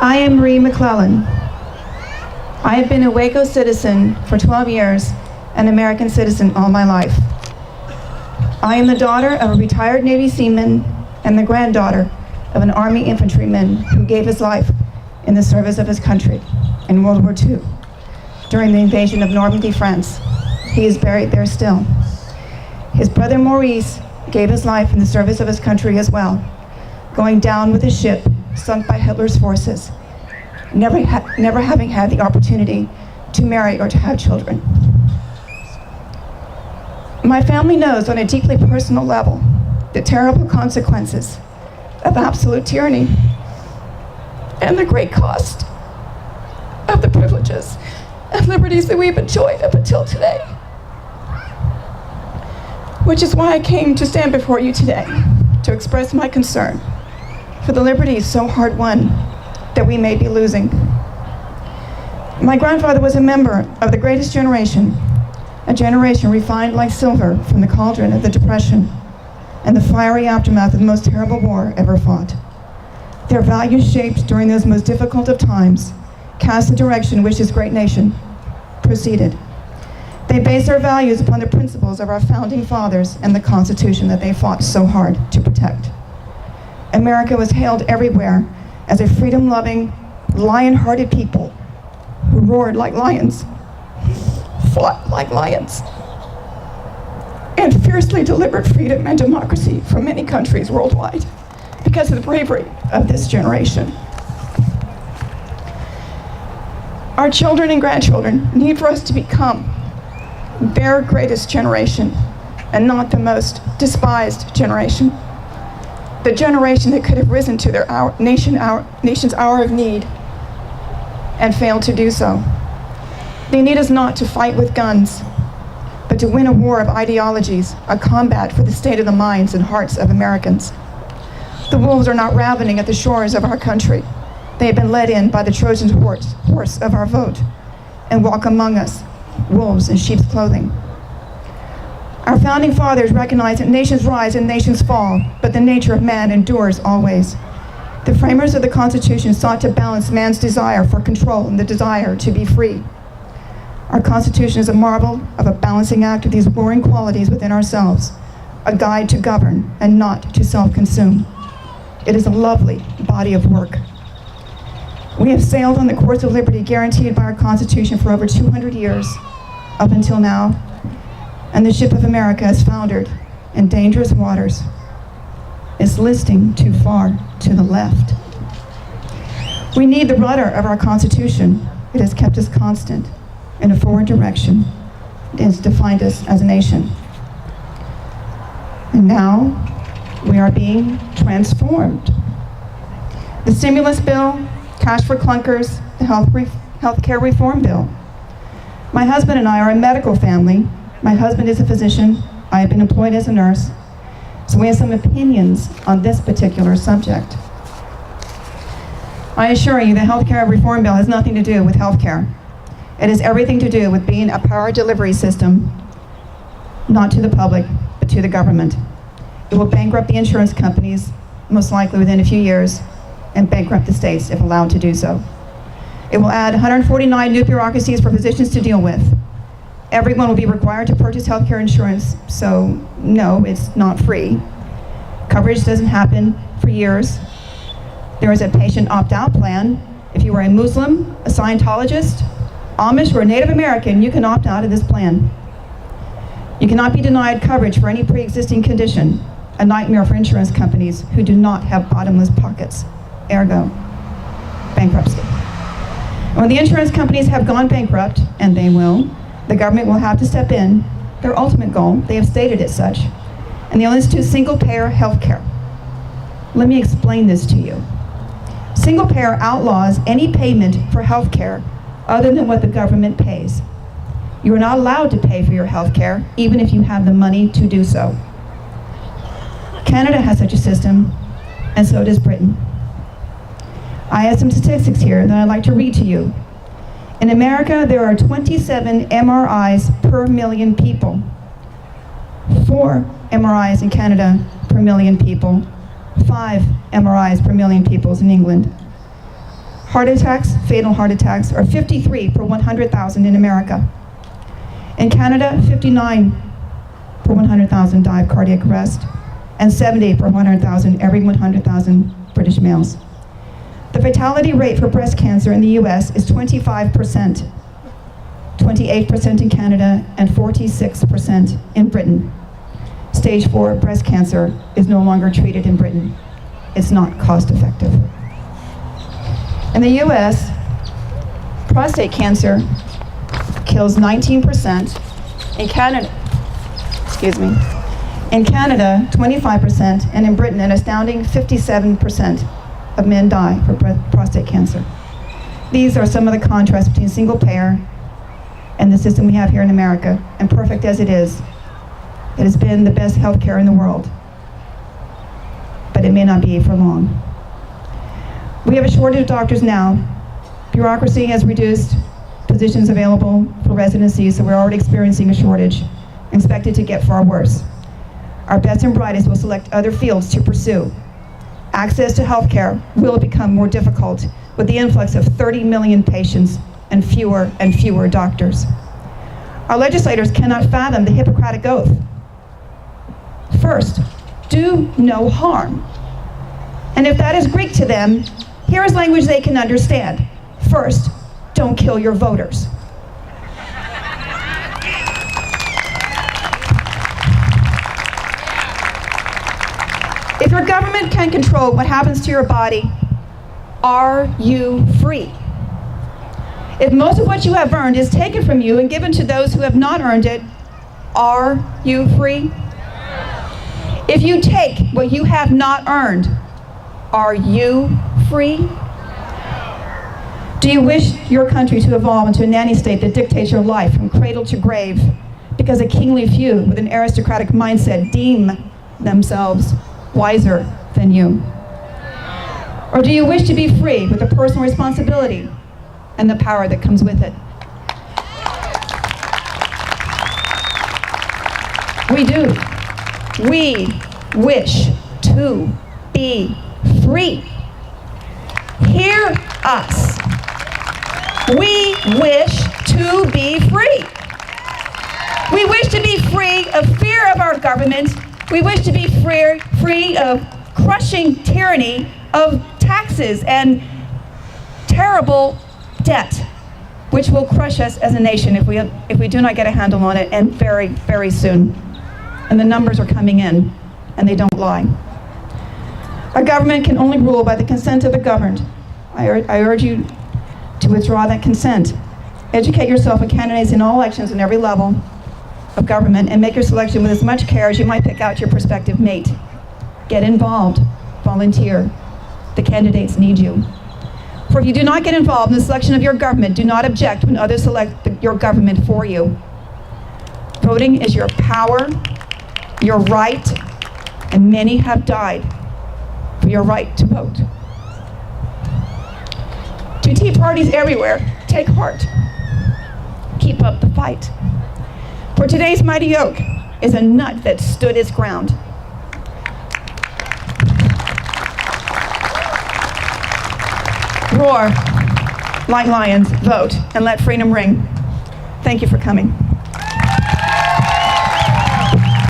I am Marie McClellan. I have been a Waco citizen for 12 years, an American citizen all my life. I am the daughter of a retired Navy seaman and the granddaughter of an Army infantryman who gave his life in the service of his country in World War II during the invasion of Normandy, France. He is buried there still. His brother Maurice gave his life in the service of his country as well, going down with a ship sunk by Hitler's forces, never having had the opportunity to marry or to have children. My family knows on a deeply personal level the terrible consequences of absolute tyranny and the great cost of the privileges and liberties that we've enjoyed up until today. Which is why I came to stand before you today to express my concern for the liberties so hard won that we may be losing. My grandfather was a member of the greatest generation, a generation refined like silver from the cauldron of the Depression and the fiery aftermath of the most terrible war ever fought. Their values shaped during those most difficult of times cast the direction in which this great nation proceeded. They based their values upon the principles of our founding fathers and the Constitution that they fought so hard to protect. America was hailed everywhere as a freedom-loving, lion-hearted people who roared like lions, fought like lions, and fiercely delivered freedom and democracy from many countries worldwide because of the bravery of this generation. Our children and grandchildren need for us to become their greatest generation and not the most despised generation. The generation that could have risen to their nation's hour of need and failed to do so. They need us not to fight with guns, but to win a war of ideologies, a combat for the state of the minds and hearts of Americans. The wolves are not ravening at the shores of our country. They have been led in by the Trojan horse of our vote and walk among us, wolves in sheep's clothing. Our founding fathers recognized that nations rise and nations fall, but the nature of man endures always. The framers of the Constitution sought to balance man's desire for control and the desire to be free. Our Constitution is a marvel of a balancing act of these warring qualities within ourselves, a guide to govern and not to self-consume. It is a lovely body of work. We have sailed on the course of liberty guaranteed by our Constitution for over 200 years, up until now, and the ship of America has foundered in dangerous waters, is listing too far to the left. We need the rudder of our Constitution. It has kept us constant in a forward direction. It has defined us as a nation. And now we are being transformed. The stimulus bill, cash for clunkers, the health care reform bill. My husband and I are a medical family. My husband is a physician. I have been employed as a nurse. So we have some opinions on this particular subject. I assure you the health care reform bill has nothing to do with health care. It has everything to do with being a power delivery system, not to the public, but to the government. It will bankrupt the insurance companies, most likely within a few years, and bankrupt the states if allowed to do so. It will add 149 new bureaucracies for physicians to deal with. Everyone will be required to purchase healthcare insurance, so no, it's not free. Coverage doesn't happen for years. There is a patient opt-out plan. If you are a Muslim, a Scientologist, Amish, or a Native American, you can opt out of this plan. You cannot be denied coverage for any pre-existing condition, a nightmare for insurance companies who do not have bottomless pockets, ergo, bankruptcy. When the insurance companies have gone bankrupt, and they will, the government will have to step in. Their ultimate goal, they have stated as such, and they'll institute single-payer health care. Let me explain this to you. Single-payer outlaws any payment for health care other than what the government pays. You are not allowed to pay for your health care, even if you have the money to do so. Canada has such a system, and so does Britain. I have some statistics here that I'd like to read to you. In America, there are 27 MRIs per million people. 4 MRIs in Canada per million people. 5 MRIs per million people in England. Heart attacks, fatal heart attacks, are 53 per 100,000 in America. In Canada, 59 per 100,000 die of cardiac arrest, and 70 per 100,000 every 100,000 British males. The fatality rate for breast cancer in the US is 25%, 28% in Canada, and 46% in Britain. Stage 4 breast cancer is no longer treated in Britain. It's not cost effective. In the US, prostate cancer kills 19%. In Canada, in Canada, 25%, and in Britain, an astounding 57% of men die for prostate cancer. These are some of the contrasts between single payer and the system we have here in America, and perfect as it is, it has been the best healthcare in the world, but it may not be for long. We have a shortage of doctors now. Bureaucracy has reduced positions available for residencies, so we're already experiencing a shortage, expected to get far worse. Our best and brightest will select other fields to pursue. Access to healthcare will become more difficult with the influx of 30 million patients and fewer doctors. Our legislators cannot fathom the Hippocratic Oath. First, do no harm. And if that is Greek to them, here is language they can understand. First, don't kill your voters. If your government can control what happens to your body, are you free? If most of what you have earned is taken from you and given to those who have not earned it, are you free? If you take what you have not earned, are you free? Do you wish your country to evolve into a nanny state that dictates your life from cradle to grave because a kingly few with an aristocratic mindset deem themselves wiser than you? Or do you wish to be free with the personal responsibility and the power that comes with it? We do. We wish to be free. Hear us. We wish to be free. We wish to be free of fear of our government. We wish to be free of crushing tyranny of taxes and terrible debt, which will crush us as a nation if we do not get a handle on it, and very, very soon. And the numbers are coming in, and they don't lie. A government can only rule by the consent of the governed. I urge you to withdraw that consent. Educate yourself on candidates in all elections and every level of government, and make your selection with as much care as you might pick out your prospective mate. Get involved. Volunteer. The candidates need you. For if you do not get involved in the selection of your government, do not object when others select your government for you. Voting is your power, your right, and many have died for your right to vote. To tea parties everywhere, take heart. Keep up the fight. For today's mighty oak is a nut that stood its ground. Roar like lions, vote, and let freedom ring. Thank you for coming.